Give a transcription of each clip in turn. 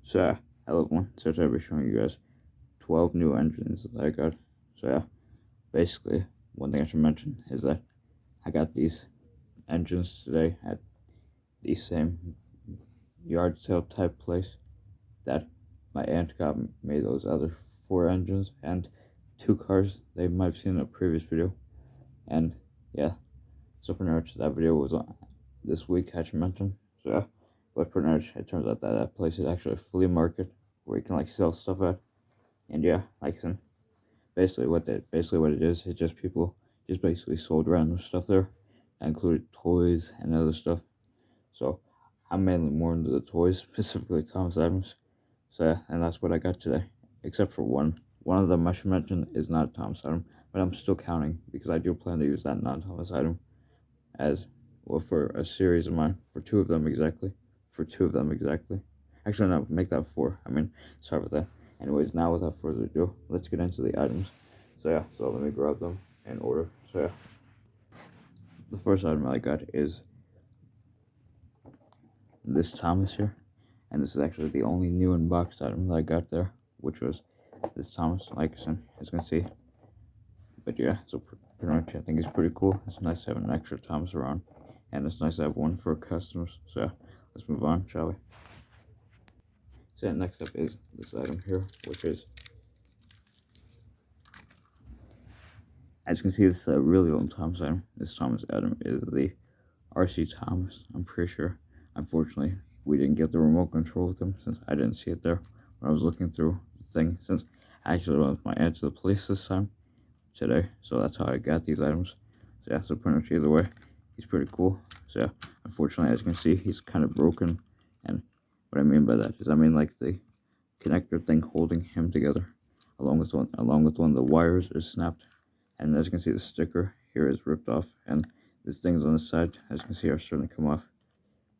So yeah, hello everyone. So today I'll be showing you guys 12 new engines that I got. So yeah, basically one thing I should mention is that I got these engines today at the same yard sale type place that my aunt got me those other 4 engines and 2 cars they might have seen in a previous video. And yeah, so pretty much that video was on this week I should mention. So yeah, but pretty much it turns out that place is actually a flea market where you can like sell stuff at. And yeah, like some basically what it is, it's just people just basically sold random stuff there. That included toys and other stuff. So I'm mainly more into the toys, specifically Thomas Adams. So yeah, and that's what I got today. Except for one. One of them I should mention is not Thomas Adam, but I'm still counting because I do plan to use that non-Thomas item as well for a series of mine. For two of them exactly. Actually no, make that 4. Sorry about that. Anyways, now without further ado, let's get into the items. So yeah, so let me grab them in order. So yeah, the first item I got is this Thomas here, and this is actually the only new unboxed item that I got there, which was this Thomas, like as you can see. But yeah, so pretty much I think it's pretty cool. It's nice to have an extra Thomas around, and it's nice to have one for customers. So yeah, let's move on, shall we? So yeah, next up is this item here, which is, as you can see, this is a really old Thomas item. This Thomas item is the RC Thomas, I'm pretty sure. Unfortunately, we didn't get the remote control with them since I didn't see it there when I was looking through the thing, since I actually went with my aunt to the police this time today, so that's how I got these items. So yeah, so pretty much either way, he's pretty cool. So yeah, unfortunately, as you can see, he's kind of broken, and what I mean by that is like the connector thing holding him together, along with one of the wires is snapped, and as you can see, the sticker here is ripped off, and these things on the side, as you can see, are starting to come off.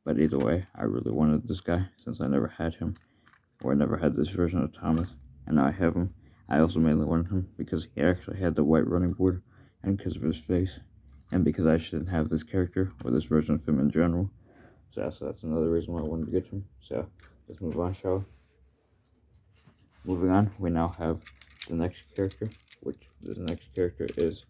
But either way, I really wanted this guy since I never had him, or I never had this version of Thomas, and now I have him. I also mainly wanted him because he actually had the white running board, and because of his face, and because I shouldn't have this character or this version of him in general. So that's another reason why I wanted to get him. So let's move on, shall we? Moving on, we now have the next character, which the next character is.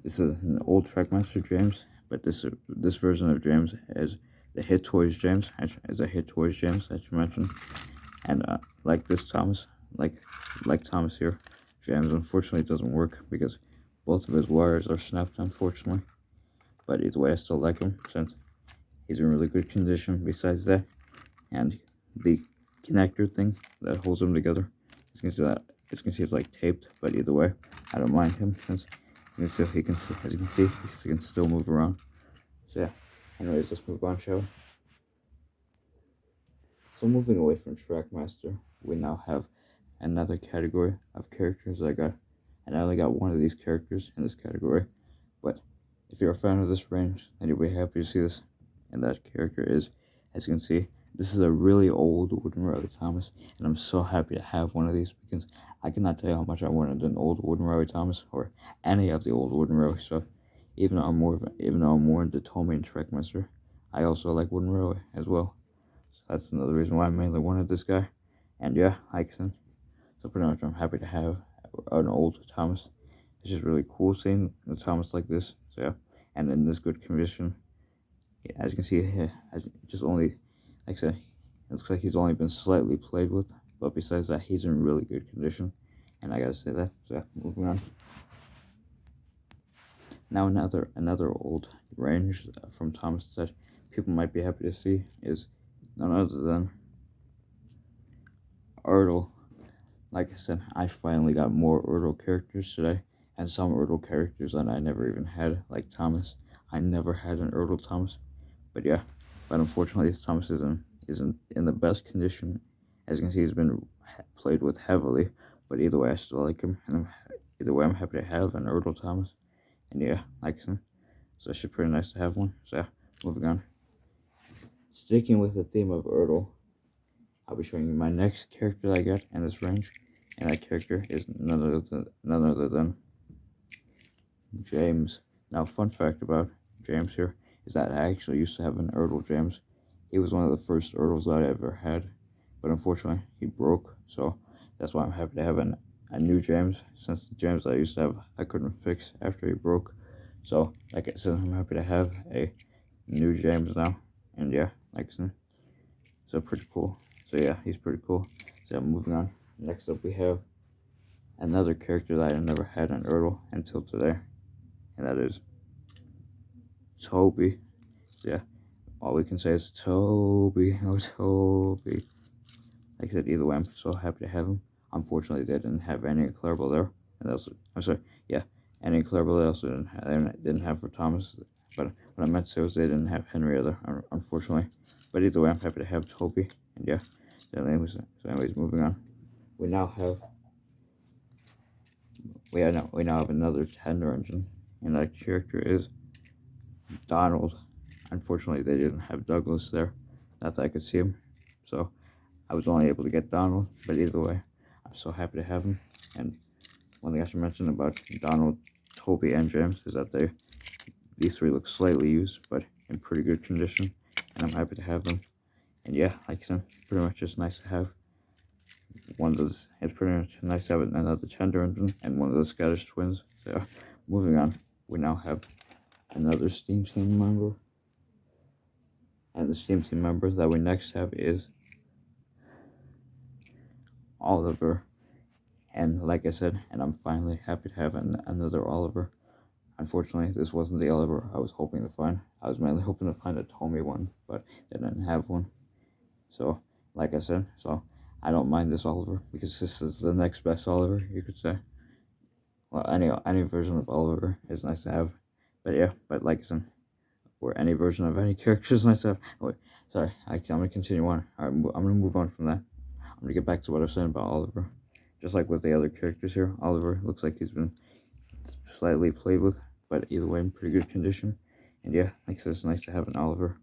This is an old Trackmaster James, but this version of James is the Hit Toys James, as a Hit Toys James, I should mention. And like this Thomas, like Thomas here, James unfortunately doesn't work because both of his wires are snapped, unfortunately. But either way, I still like him since he's in really good condition. Besides that, and the connector thing that holds them together, as you can see it's like taped. But either way, I don't mind him since as you can see, he can still move around. So yeah. Anyways, let's move on, shall we? So moving away from Trackmaster, we now have another category of characters I got, and I only got one of these characters in this category. But if you're a fan of this range, then you'll be happy to see this. And that character is, as you can see, this is a really old Wooden Rowdy Thomas, and I'm so happy to have one of these because I cannot tell you how much I wanted an old Wooden Rowdy Thomas or any of the old Wooden Rowdy stuff. Even though I'm more into Tommy and Trackmaster, I also like Wooden Rowdy as well. So that's another reason why I mainly wanted this guy. And yeah, Ikeson. So pretty much I'm happy to have an old Thomas. It's just really cool seeing the Thomas like this. So yeah, and in this good condition. As you can see here, just only, like I said, it looks like he's only been slightly played with, but besides that, he's in really good condition, and I gotta say that. So yeah, moving on. Now another old range from Thomas that people might be happy to see is none other than Ertl. Like I said, I finally got more Ertl characters today, and some Ertl characters that I never even had, like Thomas. I never had an Ertl Thomas. But yeah, but unfortunately, this Thomas isn't in the best condition. As you can see, he's been played with heavily. But either way, I still like him, and either way, I'm happy to have an Ertl Thomas. And yeah, like him. So it's pretty nice to have one. So yeah, moving on. Sticking with the theme of Ertl, I'll be showing you my next character that I got in this range, and that character is none other than James. Now, fun fact about James here is that I actually used to have an Ertl James. he was one of the first Ertls that I ever had, but unfortunately he broke. So that's why I'm happy to have a new James, since the James I used to have I couldn't fix after he broke. So like I said, I'm happy to have a new James now, and yeah, like I said, so pretty cool. So yeah, he's pretty cool. So moving on. Next up, we have another character that I never had an Ertl until today, and that is Toby. So yeah, all we can say is Toby. Oh, Toby. Like I said, either way, I'm so happy to have him. Unfortunately, they didn't have any Clarabelle there, and also, I'm sorry, yeah, any Clarabelle they also didn't have for Thomas. But what I meant to say was they didn't have Henrietta, unfortunately. But either way, I'm happy to have Toby, and yeah. So anyways, moving on. We now have we now have another tender engine, and that character is Donald. Unfortunately, they didn't have Douglas there, not that I could see him, so I was only able to get Donald. But either way, I'm so happy to have him. And one thing I should mention about Donald, Toby, and James is that these three look slightly used, but in pretty good condition, and I'm happy to have them. And yeah, like I said, pretty much just nice to have one of those. It's pretty much nice to have another tender engine and one of those Scottish twins. So yeah, moving on, we now have another Steam Team member, and the Steam Team member that we next have is Oliver. And like I said, and I'm finally happy to have another Oliver. Unfortunately, this wasn't the Oliver I was hoping to find. I was mainly hoping to find a Tommy one, but they didn't have one. So, like I said, so I don't mind this Oliver, because this is the next best Oliver, you could say. Well, any version of Oliver is nice to have. But yeah, but like I said, or any version of any character is nice to have. Oh, wait, sorry, I'm going to continue on. Alright, I'm going to move on from that. I'm going to get back to what I was saying about Oliver. Just like with the other characters here, Oliver looks like he's been slightly played with, but either way in pretty good condition. And yeah, like I said, it's nice to have an Oliver.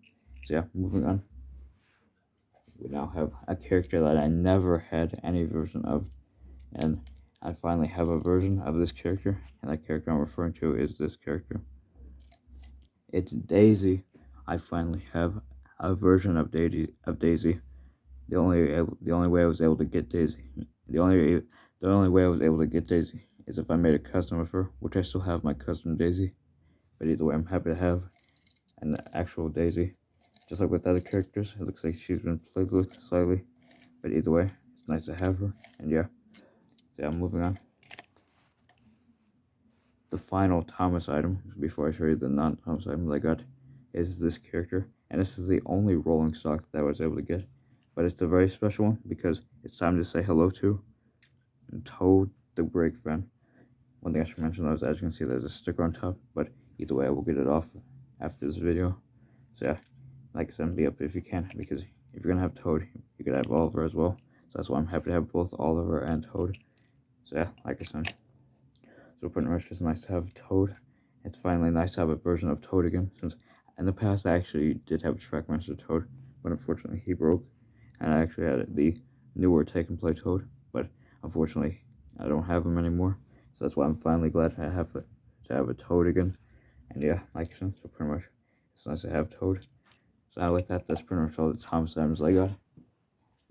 So yeah, moving on. We now have a character that I never had any version of, and I finally have a version of this character, and that character I'm referring to is this character. It's Daisy. I finally have a version of Daisy. The only way I was able to get Daisy, the only way I was able to get Daisy is if I made a custom of her, which I still have my custom Daisy. But either way, I'm happy to have an actual Daisy. Just like with other characters, it looks like she's been played with slightly. But either way, it's nice to have her. And yeah, so I'm moving on. The final Thomas item, before I show you the non-Thomas items I got, is this character. And this is the only rolling stock that I was able to get. But it's a very special one, because it's time to say hello to Toad the Brake Fan. One thing I should mention though is, as you can see, there's a sticker on top, but either way I will get it off after this video. So yeah, like I said, be up if you can, because if you're gonna have Toad, you could have Oliver as well. So that's why I'm happy to have both Oliver and Toad. So yeah, like I said, so pretty much just nice to have Toad. It's finally nice to have a version of Toad again, since in the past I actually did have Trackmaster Toad, but unfortunately he broke, and I actually had the newer Take and Play Toad, but unfortunately I don't have him anymore. So that's why I'm finally glad to have a Toad again. And yeah, like I said, so pretty much it's nice to have Toad. So with that, that's pretty much all the Thomas items I got.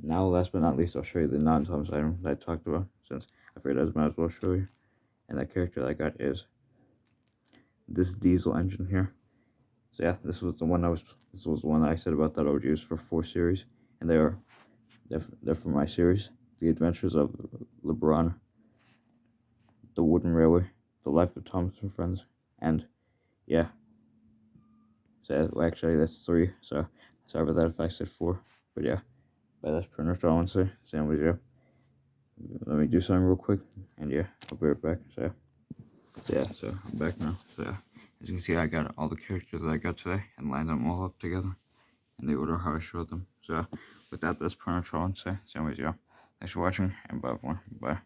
Now, last but not least, I'll show you the non-Thomas item that I talked about, since I figured I might as well show you. And that character that I got is this diesel engine here. So yeah, this was the one I said about that I would use for 4 series, and they're for my series: The Adventures of LeBron, The Wooden Railway, The Life of Thomas and Friends, and yeah. So well, actually that's 3. So sorry about that if I said 4, but yeah. But that's pretty much all I want to say. So anyways, yeah. Let me do something real quick, and yeah, I'll be right back. So I'm back now. So yeah, as you can see, I got all the characters that I got today and lined them all up together in the order how I showed them. So with that, that's pretty much all I want to say. So anyways, yeah, thanks for watching, and bye everyone. Bye.